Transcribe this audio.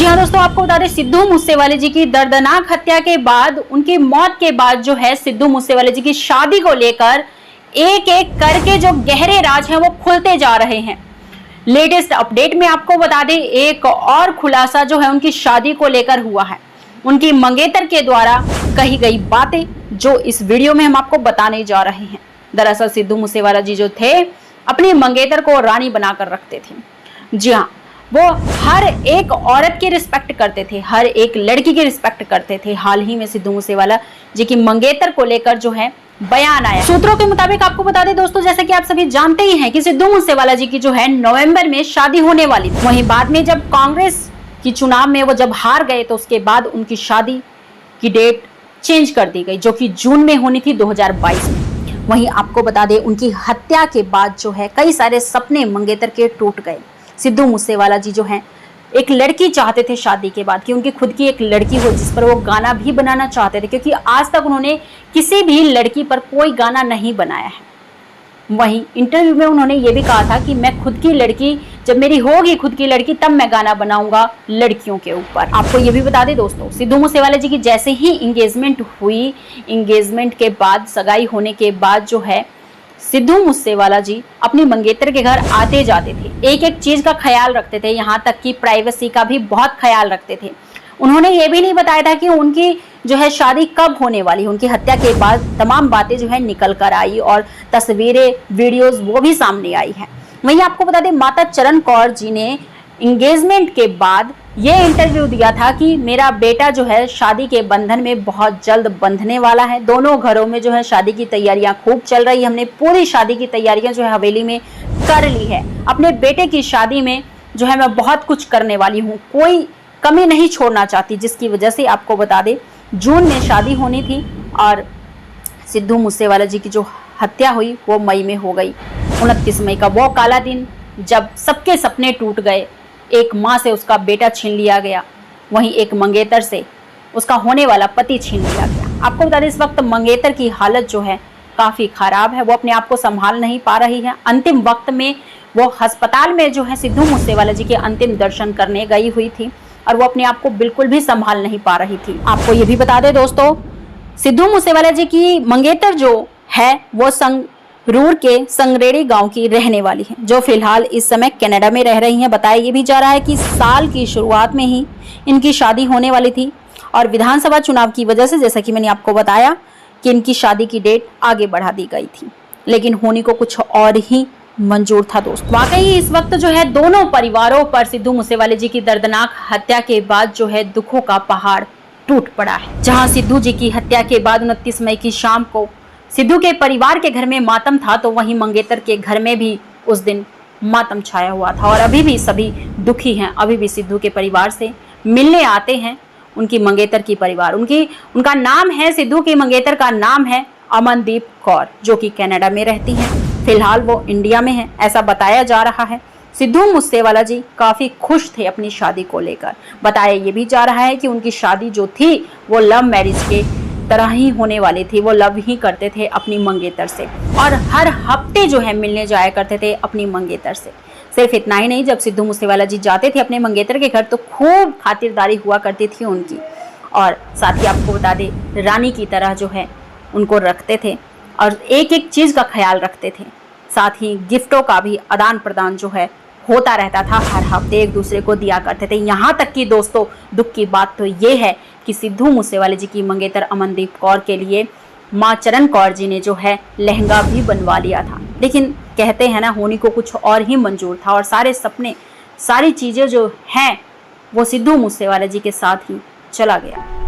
जी हाँ दोस्तों, आपको बता दें सिद्धू मूसेवाले जी की दर्दनाक हत्या के बाद, उनकी मौत के बाद जो है सिद्धू मूसेवाले जी की शादी को लेकर एक एक करके जो गहरे राज हैं वो खुलते जा रहे हैं। लेटेस्ट अपडेट में आपको बता दें एक और खुलासा जो है उनकी शादी को लेकर हुआ है। उनकी मंगेतर के द्वारा कही गई बातें जो इस वीडियो में हम आपको बताने जा रहे हैं। दरअसल सिद्धू मूसेवाला जी जो थे अपनी मंगेतर को रानी बनाकर रखते थे। जी हाँ, वो हर एक औरत की रिस्पेक्ट करते थे, हर एक लड़की की रिस्पेक्ट करते थे। हाल ही में सिद्धू मूसेवाला जी की मंगेतर को लेकर जो है बयान आया। सूत्रों के मुताबिक आपको बता दें दोस्तों, जैसे कि आप सभी जानते ही हैं कि सिद्धू मूसेवाला जी की जो है नवंबर में शादी होने वाली थी। वहीं बाद में जब कांग्रेस की चुनाव में वो जब हार गए तो उसके बाद उनकी शादी की डेट चेंज कर दी गई, जो कि जून में होनी थी 2022 में। वहीं आपको बता दें उनकी हत्या के बाद जो है कई सारे सपने मंगेतर के टूट गए। सिद्धू मूसेवाला जी जो हैं एक लड़की चाहते थे शादी के बाद कि उनकी खुद की एक लड़की हो जिस पर वो गाना भी बनाना चाहते थे, क्योंकि आज तक उन्होंने किसी भी लड़की पर कोई गाना नहीं बनाया है। वहीं इंटरव्यू में उन्होंने ये भी कहा था कि मैं खुद की लड़की, जब मेरी होगी खुद की लड़की तब मैं गाना बनाऊंगा लड़कियों के ऊपर। आपको ये भी बता दें दोस्तों, सिद्धू मूसेवाला जी की जैसे ही इंगेजमेंट हुई, इंगेजमेंट के बाद सगाई होने के बाद जो है सिद्धू मूसेवाला जी अपनी मंगेतर के घर आते जाते थे, एक एक चीज का ख्याल रखते थे, यहाँ तक कि प्राइवेसी का भी बहुत ख्याल रखते थे। उन्होंने ये भी नहीं बताया था कि उनकी जो है शादी कब होने वाली। उनकी हत्या के बाद तमाम बातें जो है निकल कर आई और तस्वीरें, वीडियोस वो भी सामने आई हैं। वहीं आपको बता दें माता चरण कौर जी ने इंगेजमेंट के बाद ये इंटरव्यू दिया था कि मेरा बेटा जो है शादी के बंधन में बहुत जल्द बंधने वाला है। दोनों घरों में जो है शादी की तैयारियां खूब चल रही है। हमने पूरी शादी की तैयारियां जो है हवेली में कर ली है। अपने बेटे की शादी में जो है मैं बहुत कुछ करने वाली हूँ, कोई कमी नहीं छोड़ना चाहती, जिसकी वजह से आपको बता दें जून में शादी होनी थी और सिद्धू मूसेवाला जी की जो हत्या हुई वो मई में हो गई। 29 मई का वो काला दिन जब सबके सपने टूट गए। एक माँ से उसका बेटा छीन लिया गया, वहीं एक मंगेतर से उसका होने वाला पति छीन लिया गया। आपको बता दें इस वक्त मंगेतर की हालत जो है काफ़ी ख़राब है, वो अपने आप को संभाल नहीं पा रही है। अंतिम वक्त में वो अस्पताल में जो है सिद्धू मूसेवाला जी के अंतिम दर्शन करने गई हुई थी और वो अपने आप को बिल्कुल भी संभाल नहीं पा रही थी। आपको ये भी बता दें दोस्तों, सिद्धू मूसेवाला जी की मंगेतर जो है वो संगरूर के संगरेड़ी गांव की रहने वाली है, जो फिलहाल इस समय कनाडा में रह रही हैं। बताया ये भी जा रहा है कि साल की शुरुआत में ही इनकी शादी होने वाली थी और विधानसभा चुनाव की वजह से, जैसा कि मैंने आपको बताया, कि इनकी शादी की डेट आगे बढ़ा दी गई थी, लेकिन होने को कुछ और ही मंजूर था दोस्तों। वाकई इस वक्त जो है दोनों परिवारों पर सिद्धू मूसेवाले जी की दर्दनाक हत्या के बाद जो है दुखों का पहाड़ टूट पड़ा है। जहां सिद्धू जी की हत्या के बाद 29 मई की शाम को सिद्धू के परिवार के घर में मातम था, तो वहीं मंगेतर के घर में भी उस दिन मातम छाया हुआ था और अभी भी सभी दुखी हैं। अभी भी सिद्धू के परिवार से मिलने आते हैं उनकी मंगेतर की परिवार। उनका नाम है, सिद्धू की मंगेतर का नाम है अमनदीप कौर, जो कि कनाडा में रहती हैं। फिलहाल वो इंडिया में है, ऐसा बताया जा रहा है। सिद्धू मूसेवाला जी काफ़ी खुश थे अपनी शादी को लेकर। बताया ये भी जा रहा है कि उनकी शादी जो थी वो लव मैरिज के तरह ही होने वाली थी। वो लव ही करते थे अपनी मंगेतर से और हर हफ्ते जो है मिलने जाया करते थे अपनी मंगेतर से। सिर्फ इतना ही नहीं, जब सिद्धू मूसेवाला जी जाते थे अपने मंगेतर के घर तो खूब खातिरदारी हुआ करती थी उनकी, और साथ ही आपको बता दें रानी की तरह जो है उनको रखते थे और एक एक चीज़ का ख्याल रखते थे। साथ ही गिफ्टों का भी आदान प्रदान जो है होता रहता था, हर हफ्ते एक दूसरे को दिया करते थे। यहाँ तक कि दोस्तों दुख की बात तो ये है कि सिद्धू मूसेवाले जी की मंगेतर अमनदीप कौर के लिए माँ चरण कौर जी ने जो है लहंगा भी बनवा लिया था, लेकिन कहते हैं ना होनी को कुछ और ही मंजूर था और सारे सपने, सारी चीज़ें जो हैं वो सिद्धू मूसेवाले जी के साथ ही चला गया।